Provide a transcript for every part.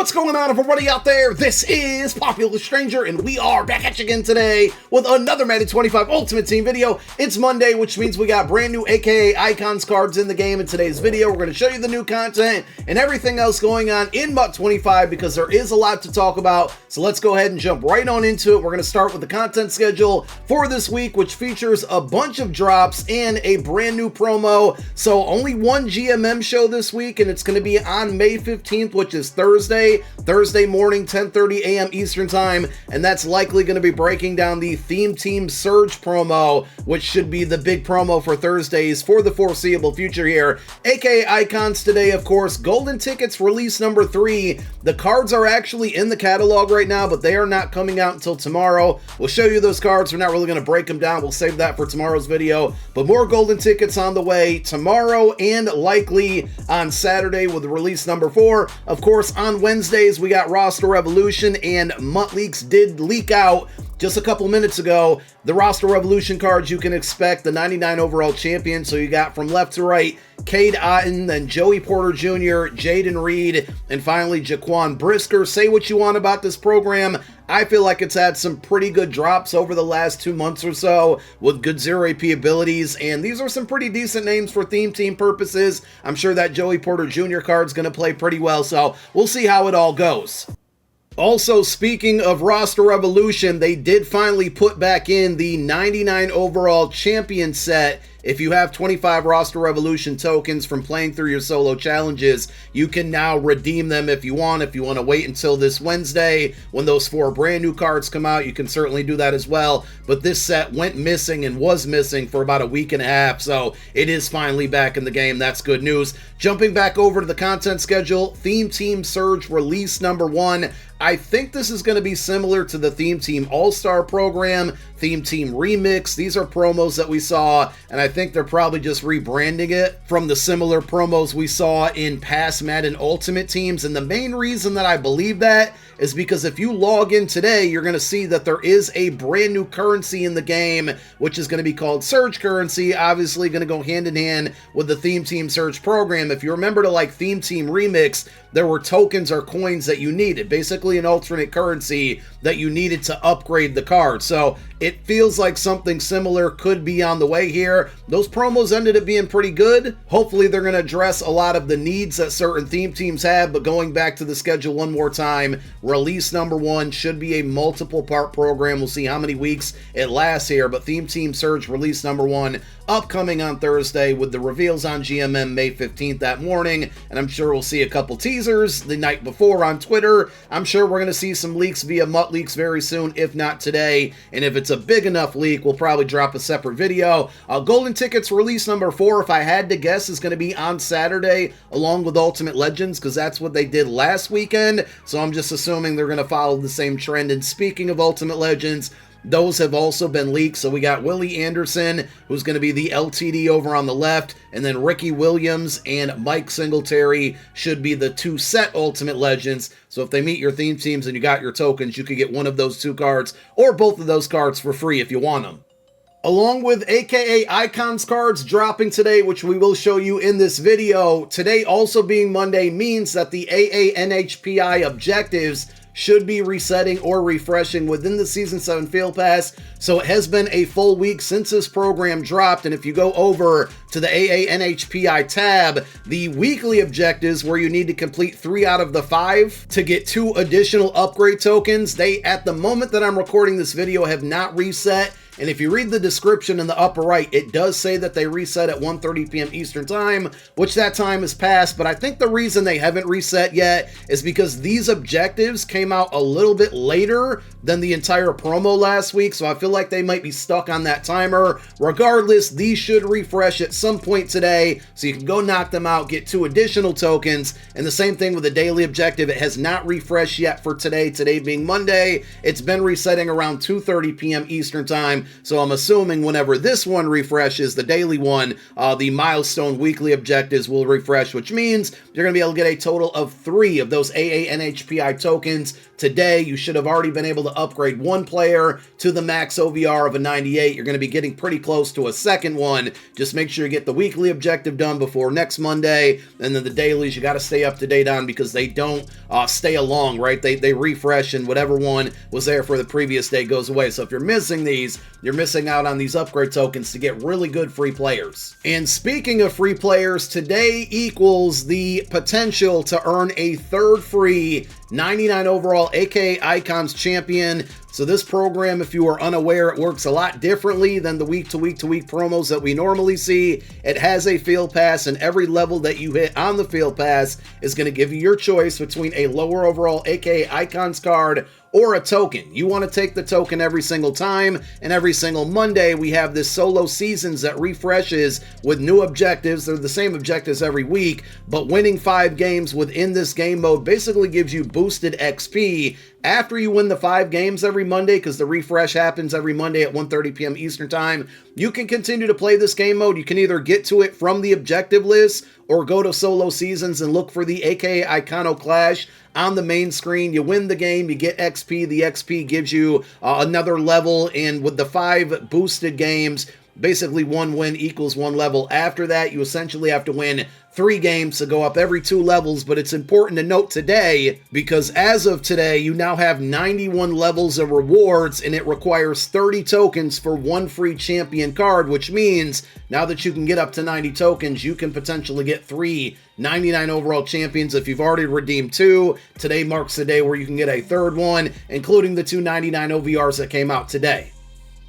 What's going on, everybody out there? This is Popular Stranger, and we are back at you again today with another Madden 25 Ultimate Team video. It's Monday, which means we got brand new AKA Icons cards in the game. In today's video, we're going to show you the new content and everything else going on in MUT 25 because there is a lot to talk about. So let's go ahead and jump right on into it. We're going to start with the content schedule for this week, which features a bunch of drops and a brand new promo. So only one GMM show this week, and it's going to be on May 15th, which is Thursday morning, 10:30 a.m. Eastern time, and that's likely going to be breaking down the Theme Team Surge promo, which should be the big promo for Thursdays for the foreseeable future here. AKA Icons today, of course, Golden Tickets release number 3. The cards are actually in the catalog right now, but they are not coming out until tomorrow. We'll show you those cards. We're not really going to break them down. We'll save that for tomorrow's video, but more Golden Tickets on the way tomorrow and likely on Saturday with release number 4. Of course, on Wednesdays, we got Roster Revolution, and MUT Leaks did leak out just a couple minutes ago the Roster Revolution cards you can expect. The 99 overall champion, so you got from left to right, Cade Otton, then Joey Porter Jr., Jaden Reed, and finally Jaquan Brisker. Say what you want about this program. I feel like it's had some pretty good drops over the last 2 months or so with good 0 AP abilities, and these are some pretty decent names for theme team purposes. I'm sure that Joey Porter Jr. card's going to play pretty well, so we'll see how it all goes. Also, speaking of Roster Revolution, they did finally put back in the 99 overall champion set. If you have 25 Roster Revolution tokens from playing through your solo challenges, you can now redeem them if you want. If you want to wait until this Wednesday when those 4 brand new cards come out, you can certainly do that as well. But this set went missing and was missing for about a week and a half, so it is finally back in the game. That's good news. Jumping back over to the content schedule, Theme Team Surge release number 1. I think this is going to be similar to the Theme Team All-Star program, Theme Team Remix. These are promos that we saw, and I think they're probably just rebranding it from the similar promos we saw in past Madden Ultimate Teams. And the main reason that I believe that is because if you log in today, you're going to see that there is a brand new currency in the game, which is going to be called Surge Currency, obviously going to go hand in hand with the Theme Team Surge program. If you remember to like Theme Team Remix, there were tokens or coins that you needed, basically an alternate currency that you needed to upgrade the card. So it feels like something similar could be on the way here. Those promos ended up being pretty good. Hopefully they're going to address a lot of the needs that certain theme teams have, but going back to the schedule one more time, release number 1 should be a multiple part program. We'll see how many weeks it lasts here, but Theme Team Surge release number 1 upcoming on Thursday with the reveals on GMM May 15th that morning, and I'm sure we'll see a couple teasers the night before on Twitter. I'm sure we're going to see some leaks via MUT Leaks very soon, if not today, and if it's a big enough leak, we'll probably drop a separate video. Golden Tickets release number 4, if I had to guess, is going to be on Saturday along with Ultimate Legends, because that's what they did last weekend, so I'm just assuming they're going to follow the same trend. And speaking of Ultimate Legends, those have also been leaked. So we got Willie Anderson, who's going to be the LTD over on the left, and then Ricky Williams and Mike Singletary should be the 2 set Ultimate Legends. So if they meet your theme teams and you got your tokens, you could get one of those 2 cards or both of those cards for free if you want them. Along with AKA Icons cards dropping today, which we will show you in this video. Today also being Monday means that the AANHPI objectives should be resetting or refreshing within the Season 7 Field Pass. So it has been a full week since this program dropped, and if you go over to the AANHPI tab, the weekly objectives where you need to complete 3 out of the 5 to get 2 additional upgrade tokens, they, at the moment that I'm recording this video, have not reset. And if you read the description in the upper right, it does say that they reset at 1:30 p.m. Eastern time, which that time has passed. But I think the reason they haven't reset yet is because these objectives came out a little bit later than the entire promo last week. So I feel like they might be stuck on that timer. Regardless, these should refresh at some point today, so you can go knock them out, get 2 additional tokens. And the same thing with the daily objective. It has not refreshed yet for today, today being Monday. It's been resetting around 2:30 p.m. Eastern time. So I'm assuming whenever this one refreshes, the daily one, the milestone weekly objectives will refresh, which means you're going to be able to get a total of 3 of those AANHPI tokens today. You should have already been able to upgrade one player to the max OVR of a 98. You're going to be getting pretty close to a second one. Just make sure you get the weekly objective done before next Monday, and then the dailies you got to stay up to date on because they don't stay along, right? They refresh, and whatever one was there for the previous day goes away. So if you're missing these, you're missing out on these upgrade tokens to get really good free players. And speaking of free players, today equals the potential to earn a third free 99 overall AK Icons champion. So this program, if you are unaware, it works a lot differently than the week to week promos that we normally see. It has a field pass, and every level that you hit on the field pass is going to give you your choice between a lower overall AK Icons card or a token. You want to take the token every single time, and every single Monday we have this solo seasons that refreshes with new objectives. They're the same objectives every week, but winning 5 games within this game mode basically gives you boosted XP after you win the 5 games every Monday, because the refresh happens every Monday at 1:30 p.m. Eastern Time. You can continue to play this game mode. You can either get to it from the objective list or go to solo seasons and look for the AKA Iconoclash on the main screen. You win the game, you get XP. The XP gives you another level, and with the 5 boosted games, basically 1 win equals 1 level. After that, you essentially have to win 3 games to go up every 2 levels, but it's important to note today, because as of today, you now have 91 levels of rewards, and it requires 30 tokens for 1 free champion card, which means now that you can get up to 90 tokens, you can potentially get 3 99 overall champions. If you've already redeemed 2, today marks the day where you can get a third one, including the 2 99 OVRs that came out today.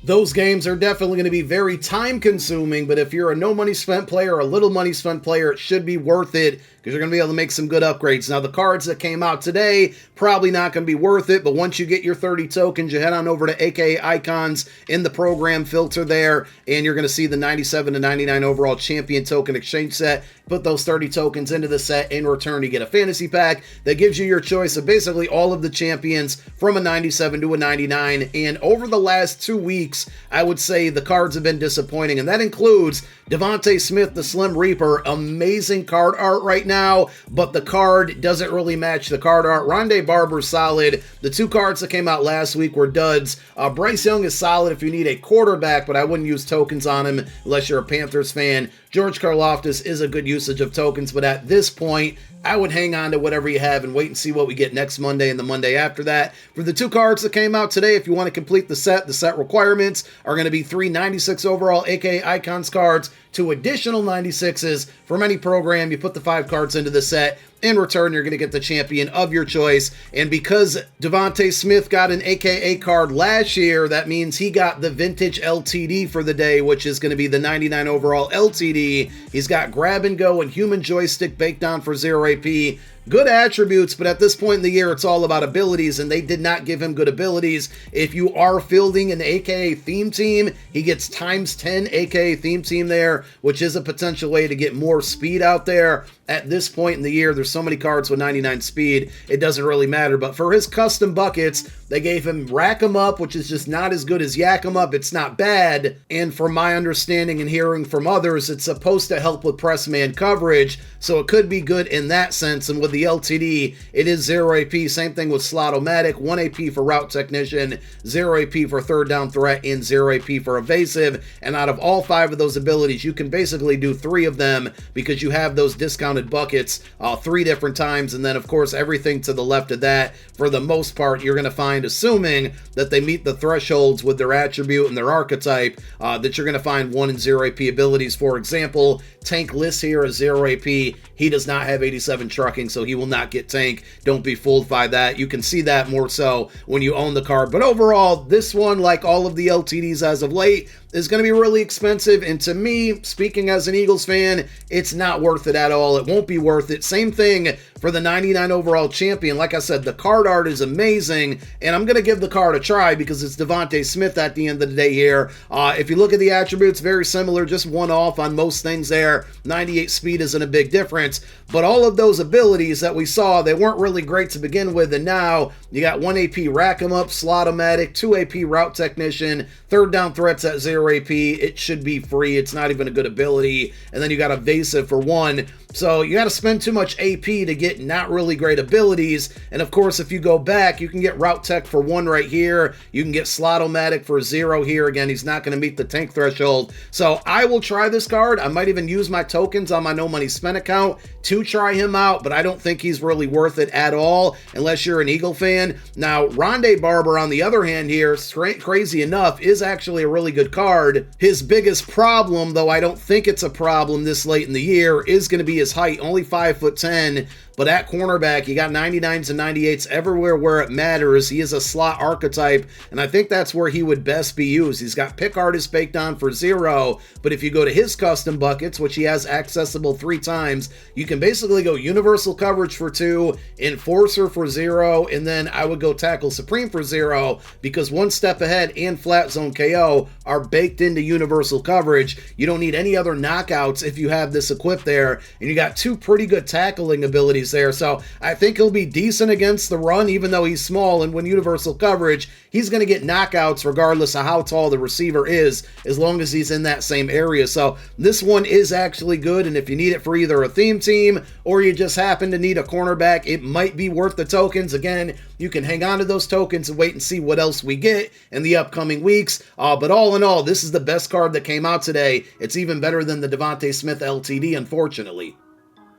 Those games are definitely going to be very time consuming, but if you're a no money spent player or a little money spent player, it should be worth it because you're going to be able to make some good upgrades. Now, the cards that came out today, probably not going to be worth it, but once you get your 30 tokens, you head on over to AKA Icons in the program filter there, and you're going to see the 97 to 99 overall champion token exchange set. Put those 30 tokens into the set. In return, you get a fantasy pack that gives you your choice of basically all of the champions from a 97 to a 99. And over the last 2 weeks, I would say the cards have been disappointing, and that includes Devontae Smith, the Slim Reaper. Amazing card art right now, but the card doesn't really match the card art. Rondé Barber's solid. The 2 cards that came out last week were duds. Bryce Young is solid if you need a quarterback, but I wouldn't use tokens on him unless you're a Panthers fan. George Karlaftis is a good usage of tokens, but at this point, I would hang on to whatever you have and wait and see what we get next Monday and the Monday after that. For the 2 cards that came out today, if you want to complete the set requirements are going to be 3 96 overall AK Icons cards, 2 additional 96s from any program. You put the 5 cards into the set. In return, you're going to get the champion of your choice. And because Devontae Smith got an AKA card last year, that means he got the vintage LTD for the day, which is going to be the 99 overall LTD. He's got grab and go and human joystick baked on for 0 AP. Good attributes, but at this point in the year, it's all about abilities, and they did not give him good abilities. If you are fielding an AKA theme team, he gets times 10 AKA theme team there, which is a potential way to get more speed out there. At this point in the year, there's so many cards with 99 speed, it doesn't really matter. But for his custom buckets, they gave him Rack 'em Up, which is just not as good as Yak 'em Up. It's not bad. And from my understanding and hearing from others, it's supposed to help with press man coverage. So it could be good in that sense. And with the LTD, it is 0 AP. Same thing with Slot-O-Matic. 1 AP for Route Technician, 0 AP for Third Down Threat, and 0 AP for Evasive. And out of all 5 of those abilities, you can basically do 3 of them because you have those discounted buckets 3 different times. And then, of course, everything to the left of that, for the most part, you're going to find, assuming that they meet the thresholds with their attribute and their archetype, that you're going to find 1 and 0 AP abilities. For example, Tank List here is 0 AP. He does not have 87 trucking, so he will not get tank. Don't be fooled by that. You can see that more so when you own the card. But overall, this one, like all of the LTDs as of late, is going to be really expensive. And to me, speaking as an Eagles fan, it's not worth it at all. It won't be worth it. Same thing for the 99 overall champion. Like I said, the card art is amazing, and I'm going to give the card a try because it's Devontae Smith at the end of the day here. If you look at the attributes, very similar, just one off on most things there. 98 speed isn't a big difference, but all of those abilities that we saw, they weren't really great to begin with, and now you got 1 AP rack 'em up, slot-o-matic, 2 AP route technician, third down threats at 0 AP. It should be free. It's not even a good ability. And then you got evasive for 1. So you got to spend too much AP to get not really great abilities. And of course, if you go back, you can get route tech for 1 right here. You can get slot-o-matic for 0 here. Again, he's not going to meet the tank threshold. So I will try this card. I might even use my tokens on my no money spent account to try him out, but I don't think he's really worth it at all unless you're an Eagle fan. Now, Rondé Barber, on the other hand here, crazy enough, is actually a really good card. His biggest problem, though I don't think it's a problem this late in the year, is going to be his height, only 5'10", but at cornerback, he got 99s and 98s everywhere where it matters. He is a slot archetype, and I think that's where he would best be used. He's got pick artist baked on for 0, but if you go to his custom buckets, which he has accessible 3 times, you can basically go universal coverage for 2, enforcer for 0, and then I would go tackle supreme for 0, because 1 step ahead and flat zone KO are baked into universal coverage. You don't need any other knockouts if you have this equipped there, and you got 2 pretty good tackling abilities there. So I think he'll be decent against the run, even though he's small, and when universal coverage, he's going to get knockouts regardless of how tall the receiver is, as long as he's in that same area. So this one is actually good, and if you need it for either a theme team or you just happen to need a cornerback, it might be worth the tokens. Again, you can hang on to those tokens and wait and see what else we get in the upcoming weeks. But all in all, this is the best card that came out today. It's even better than the Devontae Smith LTD, unfortunately.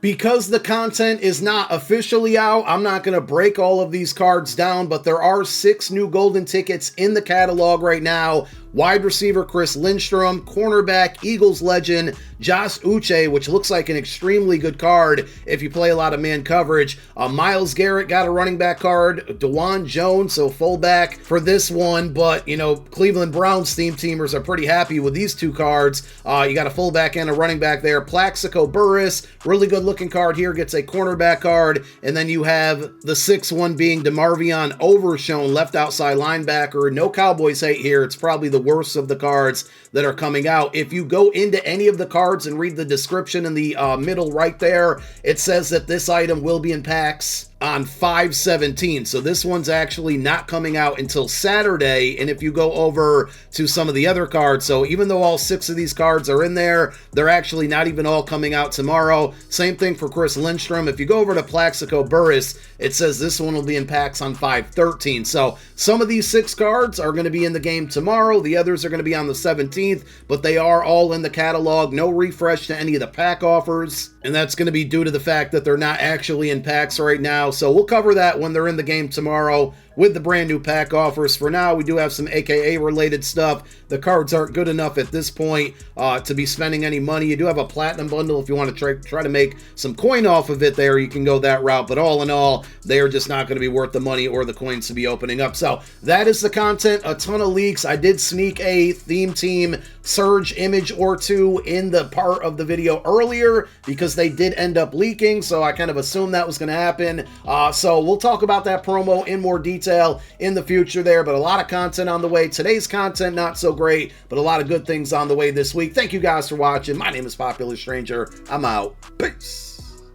Because the content is not officially out, I'm not going to break all of these cards down, but there are 6 new golden tickets in the catalog right now. Wide receiver Chris Lindstrom, cornerback Eagles legend Josh Uche, which looks like an extremely good card if you play a lot of man coverage. Myles Garrett got a running back card. DeJuan Jones, so fullback for this one, but you know, Cleveland Browns theme teamers are pretty happy with these 2 cards. You got a fullback and a running back there. Plaxico Burress, really good looking card here, gets a cornerback card, and then you have the 6th one being DeMarvion Overshown, left outside linebacker. No Cowboys hate here. It's probably the worst of the cards that are coming out. If you go into any of the cards and read the description in the middle right there, it says that this item will be in packs on 5/17. So this one's actually not coming out until Saturday. And if you go over to some of the other cards, so even though all 6 of these cards are in there, they're actually not even all coming out tomorrow. Same thing for Chris Lindstrom. If you go over to Plaxico Burress, it says this one will be in packs on 5/13. So some of these 6 cards are going to be in the game tomorrow. The others are going to be on the 17th, but they are all in the catalog. No refresh to any of the pack offers. And that's going to be due to the fact that they're not actually in packs right now. So we'll cover that when they're in the game tomorrow with the brand new pack offers. For now, we do have some AKA related stuff. The cards aren't good enough at this point to be spending any money. You do have a platinum bundle if you want to try to make some coin off of it there. You can go that route, but all in all, they are just not going to be worth the money or the coins to be opening up. So that is the content. A ton of leaks. I did sneak a theme team surge image or 2 in the part of the video earlier because they did end up leaking, so I kind of assumed that was going to happen. So we'll talk about that promo in more detail in the future there, but a lot of content on the way. Today's content not so great, but a lot of good things on the way this week. Thank you guys for watching. My name is Popular Stranger. I'm out. Peace.